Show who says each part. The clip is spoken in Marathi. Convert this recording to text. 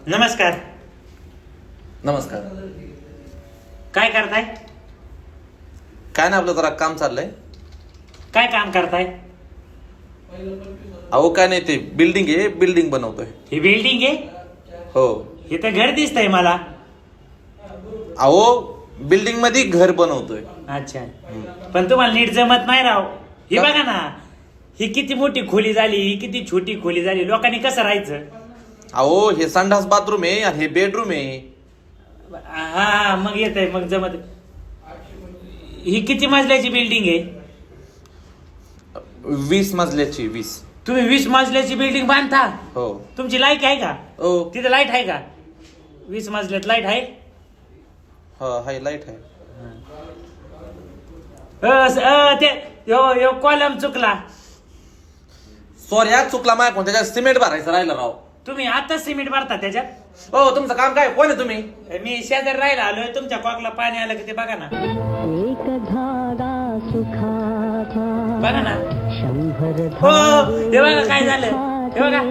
Speaker 1: नमस्कार.
Speaker 2: नमस्कार.
Speaker 1: काय करताय?
Speaker 2: काय ना आपलं जरा काम चाललंय.
Speaker 1: काय काम करताय?
Speaker 2: अहो काय नाही, ते बिल्डिंग आहे, बिल्डिंग बनवतोय.
Speaker 1: ही बिल्डिंग आहे?
Speaker 2: हो.
Speaker 1: हे तर घर दिसतंय मला.
Speaker 2: अहो बिल्डिंग मध्ये घर बनवतोय.
Speaker 1: अच्छा, पण तुम्हाला नीट जमत नाही राव. ही बघा ना, ही किती मोठी खोली झाली, ही किती छोटी खोली झाली. लोकांनी कसं राहायचं?
Speaker 2: अहो हे संडास बाथरूम आहे आणि हे बेडरूम आहे.
Speaker 1: हा मग येत आहे, मग जमत. ही किती मजल्याची बिल्डिंग आहे?
Speaker 2: 20 मजल्याची. 20.
Speaker 1: तुम्ही 20 मजल्याची बिल्डिंग बांधता?
Speaker 2: हो.
Speaker 1: तुमची लाईट आहे का?
Speaker 2: हो.
Speaker 1: तिथे लाईट आहे का? 20 मजल्यात लाईट आहे?
Speaker 2: हाय लाईट आहे.
Speaker 1: ते यो कॉलम चुकला.
Speaker 2: सॉरी आज चुकला माझ्याकडून, त्याच्यात सिमेंट भरायचं राहिलं राव.
Speaker 1: तुम्ही आता सिमेंट भरता त्याच्यात?
Speaker 2: हो. तुमचं काम काय? कोण आहे तुम्ही?
Speaker 1: मी शेजारी राहिला आलोय. तुमच्या कॉकला पाणी आलं की ते बघा ना. बघा ना. हो, हे बघा काय झालं. हे बघा